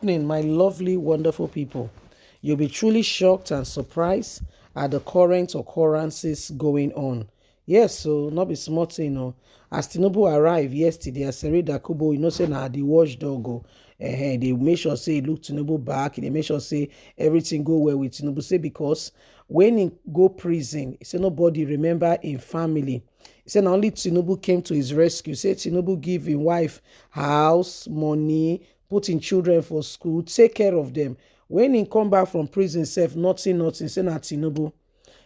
happening, my lovely, wonderful people? You'll be truly shocked and surprised at the current occurrences going on. Yes, so not be small thing, no. As Tinubu arrived yesterday, Asari Dokubo, say na the watchdog go. They make sure say look Tinubu back. They make sure say everything go well with Tinubu. Say because when he go prison, he say nobody remember in family. He said not only Tinubu came to his rescue. Say Tinubu give him wife house, money, put in children for school, take care of them. When he come back from prison, self nothing. Say na Tinubu.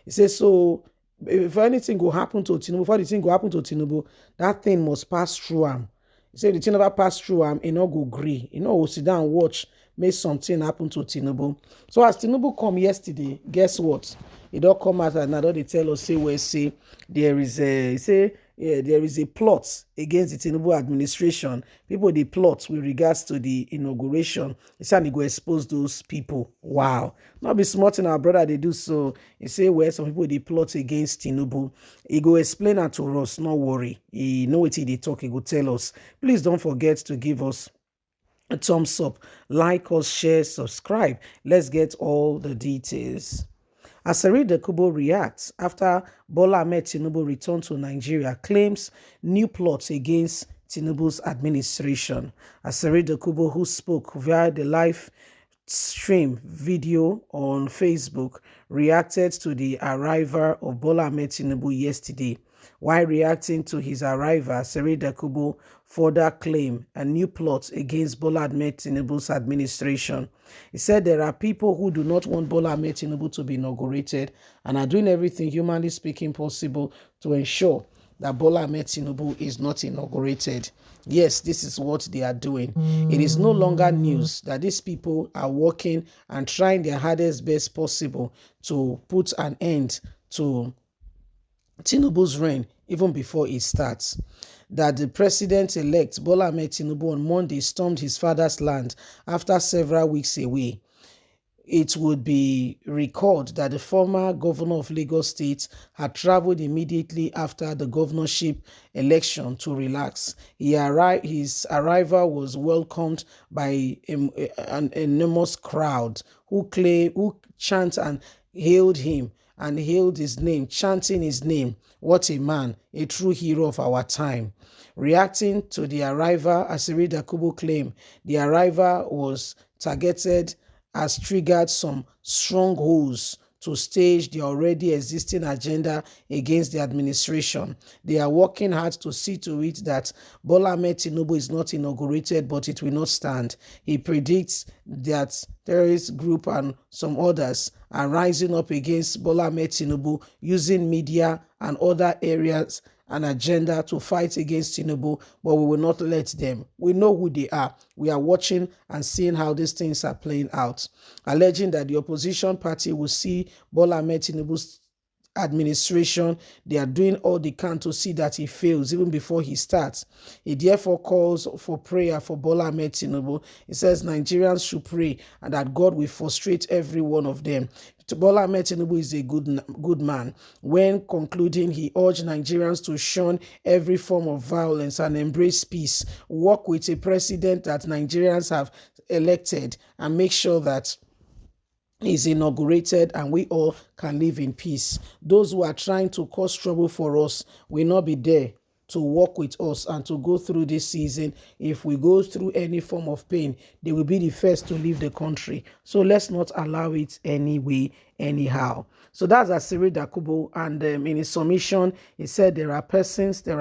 He says so. If anything go happen to Tinubu, before the thing go happen to Tinubu, that thing must pass through him. He said the thing never pass through him, he no go gree. He no go sit down and watch, make something happen to Tinubu. So as Tinubu come yesterday, guess what? He don't come out and now they tell us say there is a plot against the Tinubu administration. People they plot with regards to the inauguration. He said he go expose those people. Wow. Not be smart in our brother they do so. He say where some people they plot against Tinubu. He go explain that to us, no worry. He know what he talk, he go tell us. Please don't forget to give us a thumbs up, like us, share, subscribe. Let's get all the details. Asari Dokubo reacts after Bola Ahmed Tinubu returned to Nigeria, claims new plots against Tinubu's administration. Asari Dokubo, who spoke via the live stream video on Facebook, reacted to the arrival of Bola Ahmed Tinubu yesterday. While reacting to his arrival, Asari Dokubo further claimed a new plot against Bola Ahmed Tinubu's administration. He said there are people who do not want Bola Ahmed Tinubu to be inaugurated and are doing everything humanly speaking possible to ensure that Bola Ahmed Tinubu is not inaugurated. Yes, this is what they are doing. It is no longer news that these people are working and trying their hardest best possible to put an end to Tinubu's reign even before it starts. That the president-elect Bola Ahmed Tinubu on Monday stormed his father's land after several weeks away. It would be recalled that the former governor of Lagos State had traveled immediately after the governorship election to relax. His arrival was welcomed by an enormous crowd who chant and hailed him and hailed his name, chanting his name. What a man, a true hero of our time. Reacting to the arrival, Asari Dokubo claimed the arrival was targeted has triggered some strongholds to stage the already existing agenda against the administration. They are working hard to see to it that Bola Ahmed Tinubu is not inaugurated, but it will not stand. He predicts that terrorist group and some others are rising up against Bola Ahmed Tinubu using media and other areas an agenda to fight against Tinubu, but we will not let them. We know who they are. We are watching and seeing how these things are playing out. Alleging that the opposition party will see Bola Ahmed Tinubu's administration, they are doing all they can to see that he fails even before he starts. He therefore calls for prayer for Bola Ahmed Tinubu. He says Nigerians should pray and that God will frustrate every one of them. Bola Ahmed Tinubu is a good man. When concluding, he urged Nigerians to shun every form of violence and embrace peace, work with a president that Nigerians have elected, and make sure that is inaugurated and we all can live in peace. Those who are trying to cause trouble for us will not be there to work with us and to go through this season. If we go through any form of pain, they will be the first to leave the country. So let's not allow it anyway, anyhow. So that's Asari Dokubo, and in his submission, he said there are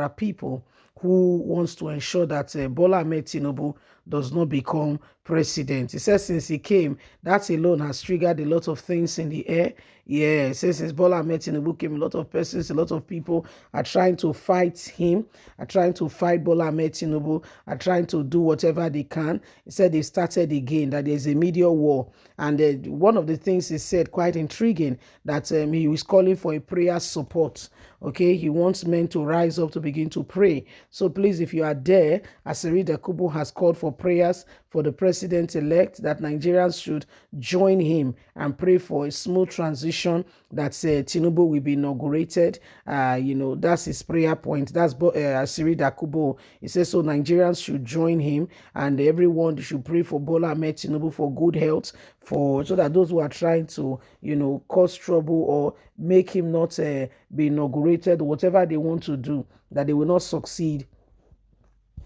people who wants to ensure that Bola Ahmed Tinubu does not become president. He says since he came, that alone has triggered a lot of things in the air. Yeah, since Bola Ahmed Tinubu came, a lot of persons, a lot of people are trying to fight him, are trying to fight Bola Ahmed Tinubu, are trying to do whatever they can. He said they started again, that there's a media war. And one of the things he said, quite intriguing, that he was calling for a prayer support. Okay, he wants men to rise up to begin to pray. So please, if you are there, Asari Dokubo has called for prayers for the president-elect, that Nigerians should join him and pray for a smooth transition, that Tinubu will be inaugurated. That's his prayer point. That's Asari Dokubo. He says, so Nigerians should join him, and everyone should pray for Bola Ahmed Tinubu for good health, so that those who are trying to, cause trouble or make him not be inaugurated, whatever they want to do, that they will not succeed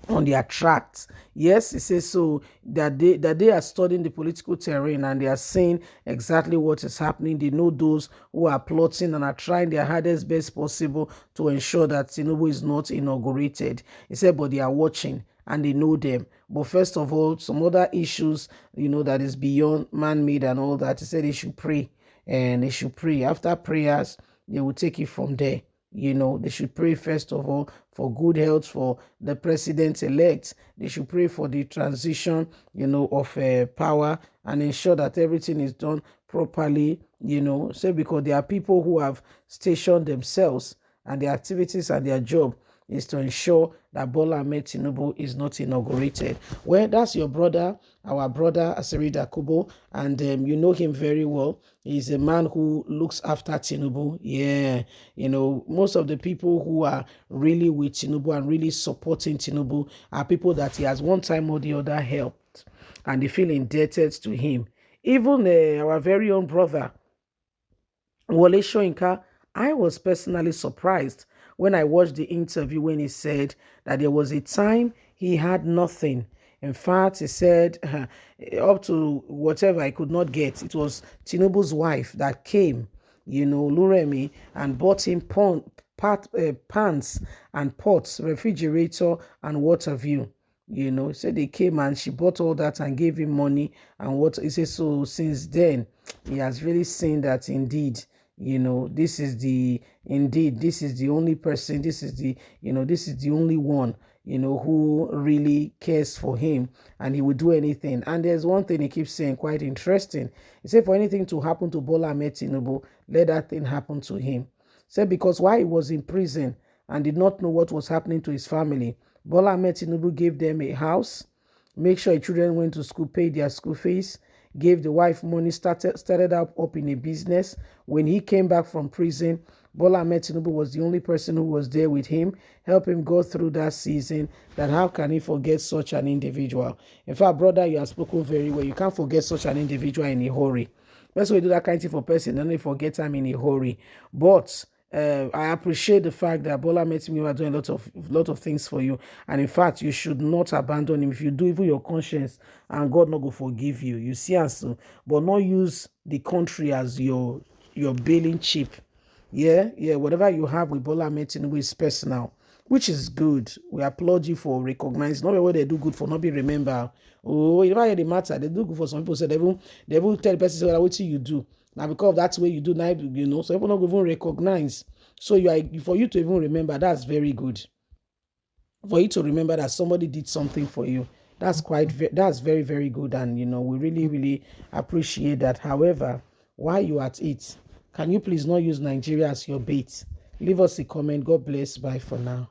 on their tracks. Yes, he says so that they are studying the political terrain and they are seeing exactly what is happening. They know those who are plotting and are trying their hardest best possible to ensure that Tinubu is not inaugurated. He said, but they are watching and they know them. But first of all, some other issues, that is beyond man-made and all that. He said they should pray, and they should pray. After prayers, they will take it from there. They should pray first of all for good health for the president-elect. They should pray for the transition, of power, and ensure that everything is done properly, because there are people who have stationed themselves, and their activities and their job is to ensure that Bola Ahmed Tinubu is not inaugurated. Well, that's your brother, our brother Asari Dokubo, and you know him very well. He's a man who looks after Tinubu. Yeah, most of the people who are really with Tinubu and really supporting Tinubu are people that he has one time or the other helped, and they feel indebted to him. Even our very own brother, Wole Soyinka, I was personally surprised when I watched the interview when he said that there was a time he had nothing. In fact, he said up to whatever I could not get, it was Tinubu's wife that came, Luremi, and bought him pans and pots, refrigerator, and water view. He said they came and she bought all that and gave him money and what. He said, so since then, he has really seen that indeed, this is the only person, this is the only one, who really cares for him, and he will do anything. And there's one thing he keeps saying, quite interesting. He said, for anything to happen to Bola Ahmed Tinubu, let that thing happen to him. He said, because while he was in prison and did not know what was happening to his family, Bola Ahmed Tinubu gave them a house, make sure his children went to school, paid their school fees, gave the wife money, started up in a business. When he came back from prison, Bola Ahmed Tinubu was the only person who was there with him, help him go through that season. That how can he forget such an individual? In fact, brother, you have spoken very well. You can't forget such an individual in a hurry. That's why we do that kind of thing for person, don't forget him in a hurry. But I appreciate the fact that Bola Ahmed Tinubu are doing a lot of things for you, and in fact, you should not abandon him. If you do, even your conscience and God not go forgive you. You see, and so, but not use the country as your bailing chip. Yeah. Whatever you have with Bola Ahmed Tinubu is personal, which is good. We applaud you for recognizing. Not what they do good for, not be remember. Oh, you never hear the matter. They do good for some people. So they will tell the person, say, what you do. Now, because that's where you do now, so people don't even recognize. So for you to even remember, that's very good. For you to remember that somebody did something for you, that's very, very good. And, we really, really appreciate that. However, while you're at it, can you please not use Nigeria as your bait? Leave us a comment. God bless. Bye for now.